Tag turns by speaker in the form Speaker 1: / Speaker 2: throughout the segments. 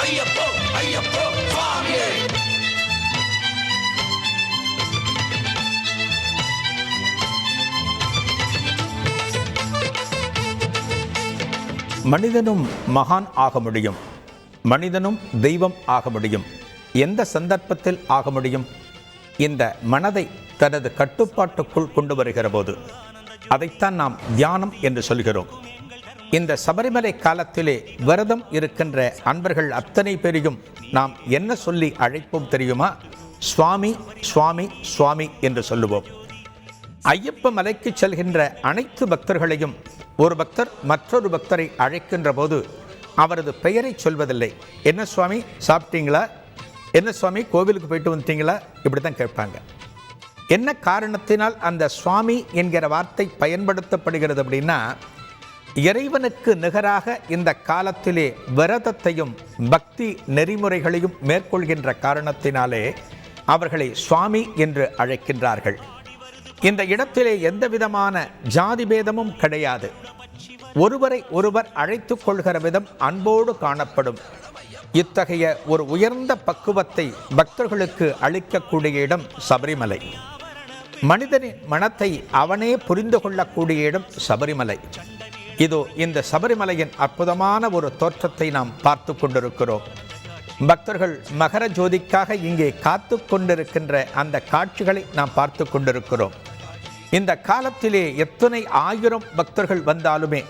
Speaker 1: ஐயப்போ ஐயப்போ சுவாமியே.
Speaker 2: மனிதனும் மகான் ஆக முடியும், மனிதனும் தெய்வம் ஆக முடியும். எந்த சந்தர்ப்பத்தில் ஆக முடியும்? இந்த மனதை தனது கட்டுப்பாட்டுக்குள் கொண்டு வருகிற போது. அதைத்தான் நாம் தியானம் என்று சொல்கிறோம். இந்த சபரிமலை காலத்திலே விரதம் இருக்கின்ற அன்பர்கள் அத்தனை பேரையும் நாம் என்ன சொல்லி அழைப்போம் தெரியுமா? சுவாமி சுவாமி சுவாமி என்று சொல்லுவோம். ஐயப்ப மலைக்கு செல்கின்ற அனைத்து பக்தர்களையும் ஒரு பக்தர் மற்றொரு பக்தரை அழைக்கின்ற போது அவரது பெயரை சொல்வதில்லை. என்ன சுவாமி சாப்பிட்டீங்களா? என்ன சுவாமி கோவிலுக்கு போயிட்டு வந்துட்டீங்களா? இப்படி தான் கேட்பாங்க. என்ன காரணத்தினால் அந்த சுவாமி என்கிற வார்த்தை பயன்படுத்தப்படுகிறது அப்படின்னா, இறைவனுக்கு நிகராக இந்த காலத்திலே விரதத்தையும் பக்தி நெறிமுறைகளையும் மேற்கொள்கின்ற காரணத்தினாலே அவர்களை சுவாமி என்று அழைக்கின்றார்கள். இந்த இடத்திலே எந்த விதமான ஜாதி பேதமும் கிடையாது. ஒருவரை ஒருவர் அழைத்துக் கொள்கிற விதம் அன்போடு காணப்படும். இத்தகைய ஒரு உயர்ந்த பக்குவத்தை பக்தர்களுக்கு அளிக்கக்கூடிய இடம் சபரிமலை. மனிதனின் மனத்தை அவனே புரிந்து கொள்ளக்கூடிய இடம் சபரிமலை. இதோ இந்த சபரிமலையின் அற்புதமான ஒரு தோற்றத்தை நாம் பார்த்து கொண்டிருக்கிறோம். பக்தர்கள் மகர ஜோதிக்காக இங்கே காத்து கொண்டிருக்கின்ற அந்த காட்சிகளை நாம் பார்த்து கொண்டிருக்கிறோம். இந்த காலத்திலே எத்தனை ஆயிரம் பக்தர்கள் வந்தாலுமே,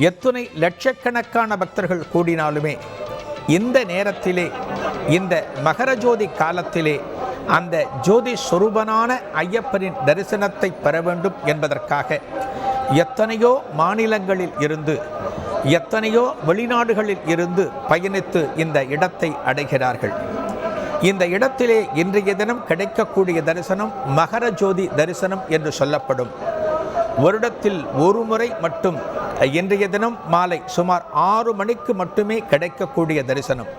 Speaker 2: எத்தனை லட்சக்கணக்கான பக்தர்கள் கூடினாலுமே, இந்த நேரத்திலே இந்த மகர ஜோதி காலத்திலே அந்த ஜோதி சொரூபனான ஐயப்பனின் தரிசனத்தை பெற வேண்டும் என்பதற்காக எத்தனையோ மாநிலங்களில் இருந்து, எத்தனையோ வெளிநாடுகளில் இருந்து பயணித்து இந்த இடத்தை அடைகிறார்கள். இந்த இடத்திலே இன்றைய தினம் கிடைக்கக்கூடிய தரிசனம் மகர ஜோதி தரிசனம் என்று சொல்லப்படும். வருடத்தில் ஒரு முறை மட்டும் இன்றைய தினம் மாலை சுமார் 6 மணிக்கு மட்டுமே கிடைக்கக்கூடிய தரிசனம்.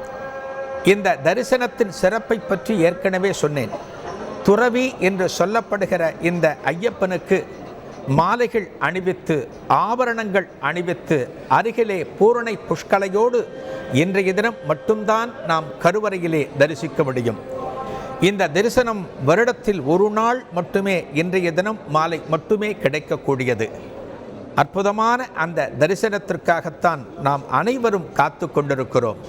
Speaker 2: இந்த தரிசனத்தின் சிறப்பை பற்றி ஏற்கனவே சொன்னேன். துறவி என்று சொல்லப்படுகிற இந்த ஐயப்பனுக்கு மாலைகள் அணிவித்து, ஆபரணங்கள் அணிவித்து, அருகிலே பூரணை புஷ்கலையோடு இன்றைய தினம் மட்டும்தான் நாம் கருவறையிலே தரிசிக்க முடியும். இந்த தரிசனம் வருடத்தில் ஒரு நாள் மட்டுமே, இன்றைய தினம் மாலை மட்டுமே கிடைக்கக்கூடியது. அற்புதமான அந்த தரிசனத்திற்காகத்தான் நாம் அனைவரும் காத்து கொண்டிருக்கிறோம்.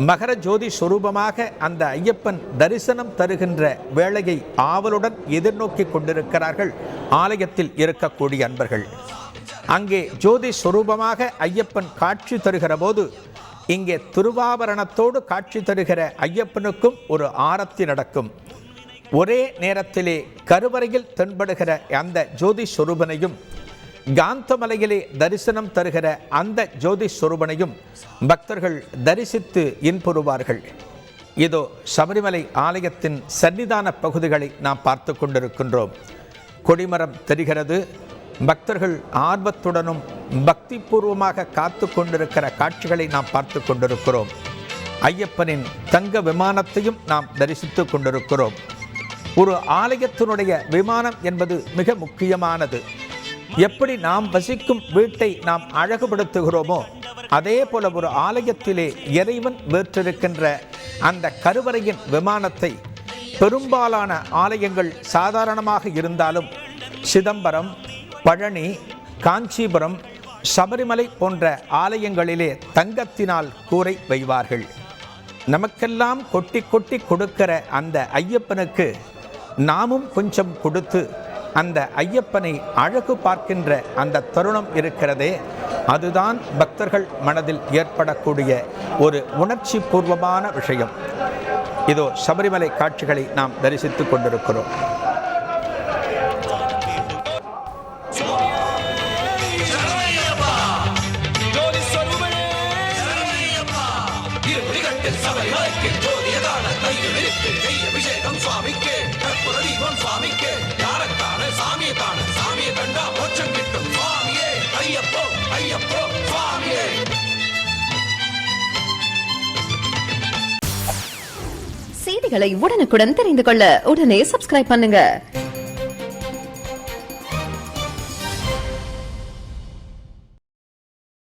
Speaker 2: மகர ஜோதி சொரூபமாக அந்த ஐயப்பன் தரிசனம் தருகின்ற வேளையை ஆவலுடன் எதிர்நோக்கி கொண்டிருக்கிறார்கள் ஆலயத்தில் இருக்கக்கூடிய அன்பர்கள். அங்கே ஜோதி சொரூபமாக ஐயப்பன் காட்சி தருகிற போது, இங்கே திருவாபரணத்தோடு காட்சி தருகிற ஐயப்பனுக்கும் ஒரு ஆரத்தி நடக்கும். ஒரே நேரத்திலே கருவறையில் தென்படுகிற அந்த ஜோதி சொரூபனையும், காந்தமலையிலே தரிசனம் தருகிற அந்த ஜோதி சொரூபனையும் பக்தர்கள் தரிசித்து இன்புறுவார்கள். இதோ சபரிமலை ஆலயத்தின் சன்னிதான பகுதிகளை நாம் பார்த்து கொண்டிருக்கின்றோம். கொடிமரம் தெரிகிறது. பக்தர்கள் ஆர்வத்துடனும் பக்தி பூர்வமாக காத்து கொண்டிருக்கிற காட்சிகளை நாம் பார்த்து கொண்டிருக்கிறோம். ஐயப்பனின் தங்க விமானத்தையும் நாம் தரிசித்து கொண்டிருக்கிறோம். ஒரு ஆலயத்தினுடைய விமானம் என்பது மிக முக்கியமானது. எப்படி நாம் வசிக்கும் வீட்டை நாம் அழகுபடுத்துகிறோமோ, அதே போல ஒரு ஆலயத்திலே இறைவன் வீற்றிருக்கின்ற அந்த கருவறையின் விமானத்தை பெரும்பாலான ஆலயங்கள் சாதாரணமாக இருந்தாலும் சிதம்பரம், பழனி, காஞ்சிபுரம், சபரிமலை போன்ற ஆலயங்களிலே தங்கத்தினால் கூரை வைவார்கள். நமக்கெல்லாம் கொட்டி கொட்டி கொடுக்கிற அந்த ஐயப்பனுக்கு நாமும் கொஞ்சம் கொடுத்து அந்த ஐயப்பனை அழகு பார்க்கின்ற அந்த தருணம் இருக்கிறதே, அதுதான் பக்தர்கள் மனதில் ஏற்படக்கூடிய ஒரு உணர்ச்சி பூர்வமான விஷயம். இதோ சபரிமலை காட்சிகளை நாம் தரிசித்துக் கொண்டிருக்கிறோம்.
Speaker 3: செய்திகளை உடனுக்குடன் தெரிந்து கொள்ள உடனே சப்ஸ்கிரைப் பண்ணுங்க.